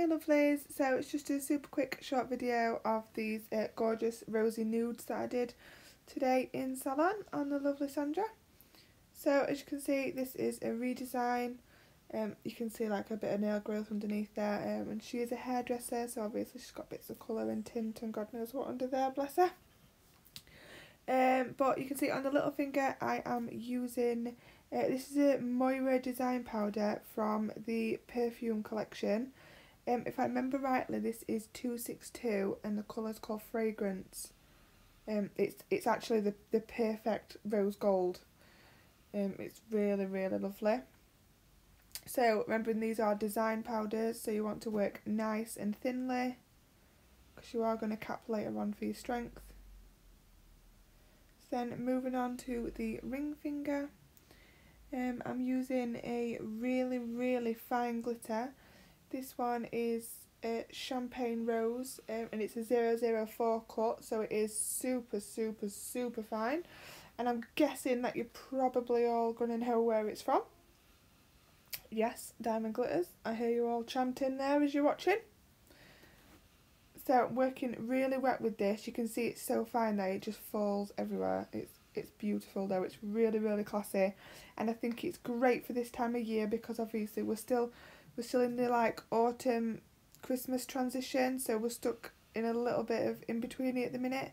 Hey lovelies, so it's just a super quick short video of these gorgeous rosy nudes that I did today in salon on the lovely Sandra. So as you can see, this is a redesign. You can see like a bit of nail growth underneath there, and she is a hairdresser, so obviously she's got bits of colour and tint and God knows what under there, bless her. But you can see on the little finger I am using, this is a Moira design powder from the perfume collection. If I remember rightly, this is 262 and the colour's called Fragrance. It's actually the perfect rose gold. It's really, really lovely. So remembering these are design powders, so you want to work nice and thinly because you are going to cap later on for your strength. Then moving on to the ring finger, I'm using a really, really fine glitter. This one is Champagne Rose, and it's a 004 cut, so it is super, super, super fine. And I'm guessing that you're probably all going to know where it's from. Yes, Diamond Glitters. I hear you all chanting there as you're watching. So I'm working really wet with this. You can see it's so fine that it just falls everywhere. It's beautiful though. It's really, really classy, and I think it's great for this time of year because obviously we're still in the like autumn Christmas transition, so we're stuck in a little bit of in betweeny at the minute.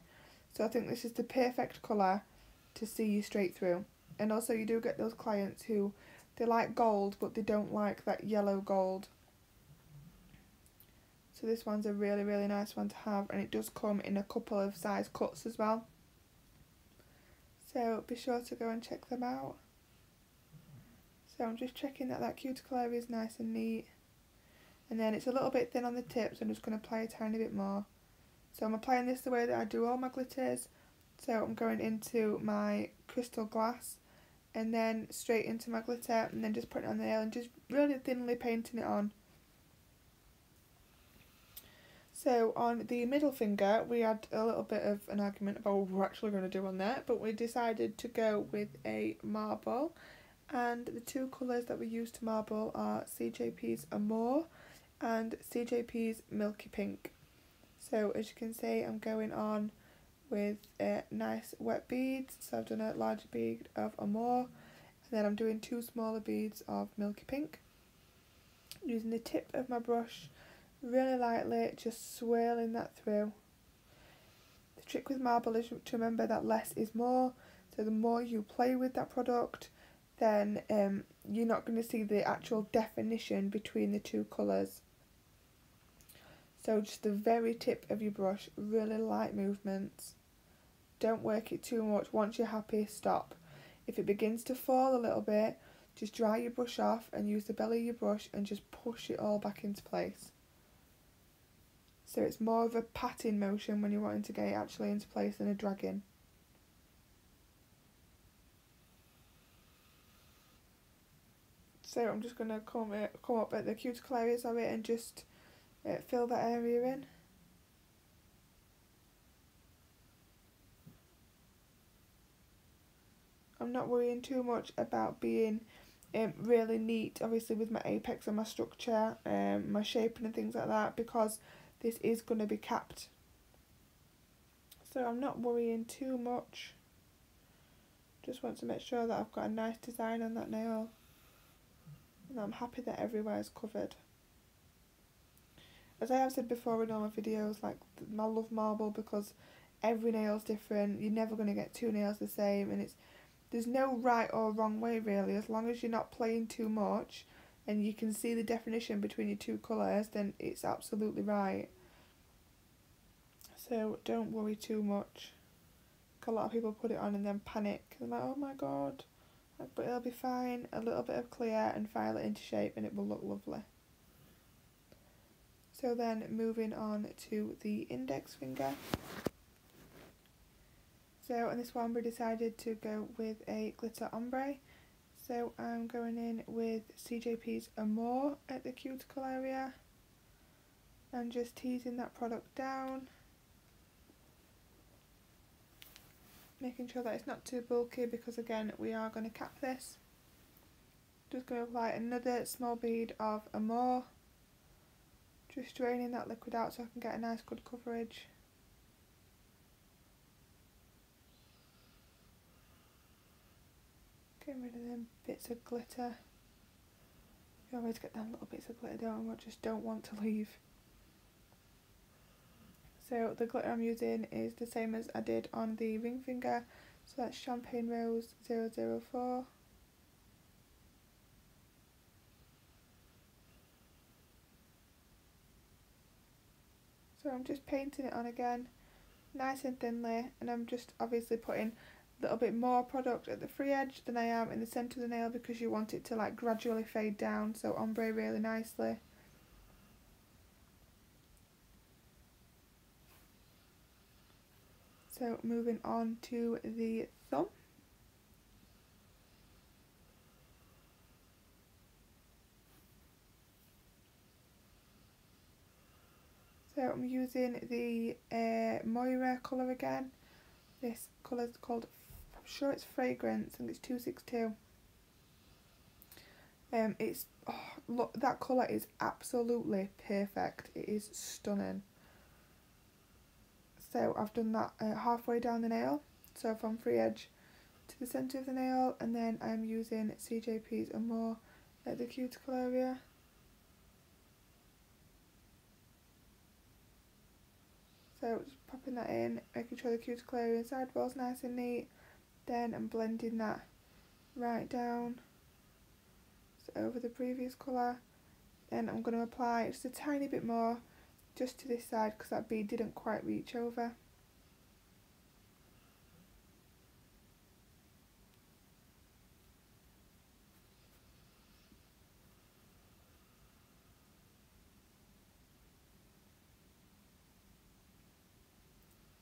So I think this is the perfect colour to see you straight through. And also you do get those clients who they like gold but they don't like that yellow gold. So this one's a really, really nice one to have, and it does come in a couple of size cuts as well. So be sure to go and check them out. So I'm just checking that cuticle area is nice and neat. And then it's a little bit thin on the tips, so I'm just going to apply a tiny bit more. So I'm applying this the way that I do all my glitters. So I'm going into my crystal glass and then straight into my glitter, and then just putting it on the nail and just really thinly painting it on. So on the middle finger we had a little bit of an argument about what we're actually going to do on there, but we decided to go with a marble, and the two colours that we used to marble are CJP's Amor and CJP's Milky Pink. So as you can see, I'm going on with nice wet beads. So I've done a larger bead of Amor, and then I'm doing two smaller beads of Milky Pink. Using the tip of my brush really lightly, just swirling that through. The trick with marble is to remember that less is more, so the more you play with that product, then you're not going to see the actual definition between the two colours. So just the very tip of your brush, really light movements. Don't work it too much. Once you're happy, stop. If it begins to fall a little bit, just dry your brush off and use the belly of your brush and just push it all back into place. So it's more of a patting motion when you're wanting to get it actually into place than a dragging. So I'm just going to come up at the cuticle areas of it and just fill that area in. I'm not worrying too much about being really neat, obviously with my apex and my structure, my shaping and things like that, because this is going to be capped. So I'm not worrying too much. Just want to make sure that I've got a nice design on that nail, and I'm happy that everywhere is covered. As I have said before in all my videos, like, I love marble because every nail's different. You're never going to get two nails the same, and there's no right or wrong way really. As long as you're not playing too much and you can see the definition between your two colours, then it's absolutely right. So don't worry too much. A lot of people put it on and then panic. They're like, oh my god. But it'll be fine. A little bit of clear and file it into shape and it will look lovely. So then moving on to the index finger. So on this one we decided to go with a glitter ombre. So I'm going in with CJP's Amor at the cuticle area and just teasing that product down. Making sure that it's not too bulky because again we are going to cap this. Just going to apply another small bead of Amor Just draining that liquid out so I can get a nice good coverage. Getting rid of them bits of glitter. You always get them little bits of glitter, don't you? Just don't want to leave. So the glitter I'm using is the same as I did on the ring finger. So that's Champagne Rose 004. So I'm just painting it on again, nice and thinly, and I'm just obviously putting a little bit more product at the free edge than I am in the centre of the nail because you want it to like gradually fade down, so ombre really nicely. So moving on to the thumb. So I'm using the Moira colour again. This colour is called, I'm sure it's Fragrance, and it's 262. It's, oh, look, that colour is absolutely perfect. It is stunning. So I've done that halfway down the nail, so from free edge to the centre of the nail, and then I'm using CJP's Amor at the cuticle area. So just popping that in, making sure the cuticle area and sidewall's nice and neat. Then I'm blending that right down, so over the previous colour. Then I'm going to apply just a tiny bit more just to this side because that bead didn't quite reach over.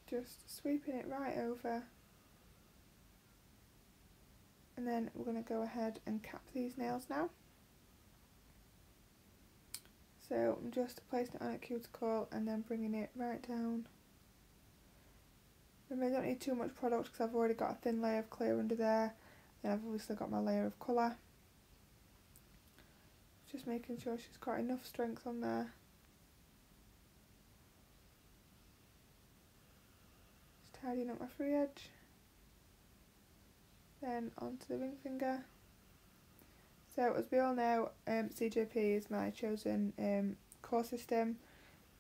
Just sweeping it right over, and then we're going to go ahead and cap these nails now. So I'm just placing it on a cuticle and then bringing it right down. Remember, I don't need too much product because I've already got a thin layer of clear under there, and I've obviously got my layer of colour. Just making sure she's got enough strength on there. Tidying up my free edge, then onto the ring finger. So as we all know, CJP is my chosen core system.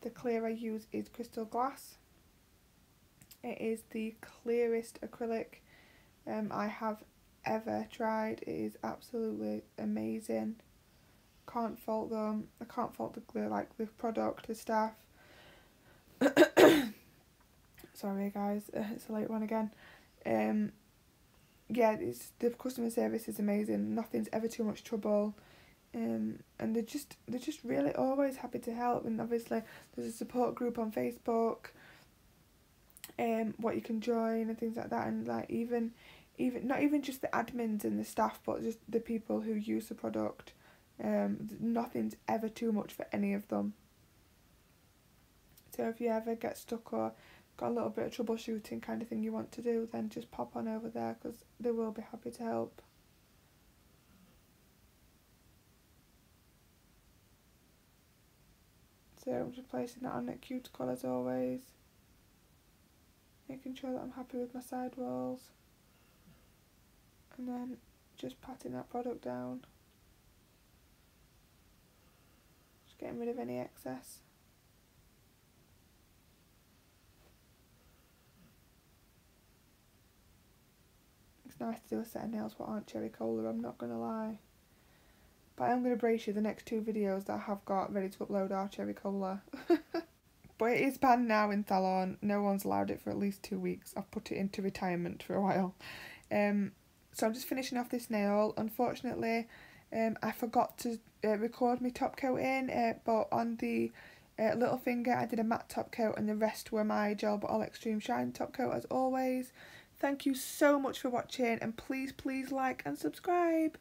The clear I use is crystal glass. It is the clearest acrylic I have ever tried. It is absolutely amazing. Can't fault them. I can't fault the product, the staff. Sorry guys, it's a late one again. Yeah, the customer service is amazing. Nothing's ever too much trouble, and they're just really always happy to help. And obviously there's a support group on Facebook, what you can join and things like that. And like even not even just the admins and the staff, but just the people who use the product. Nothing's ever too much for any of them. So if you ever get stuck or got a little bit of troubleshooting kind of thing you want to do, then just pop on over there because they will be happy to help. So I'm just placing that on that cuticle as always, making sure that I'm happy with my side walls, and then just patting that product down, just getting rid of any excess. It's nice to do a set of nails what aren't cherry cola, I'm not going to lie. But I'm going to brace you, the next 2 videos that I have got ready to upload are cherry cola. But it is banned now in salon. No one's allowed it for at least 2 weeks. I've put it into retirement for a while. So I'm just finishing off this nail. Unfortunately, I forgot to record my top coating, but on the little finger I did a matte top coat and the rest were my Gel But All Extreme Shine top coat as always. Thank you so much for watching, and please like and subscribe.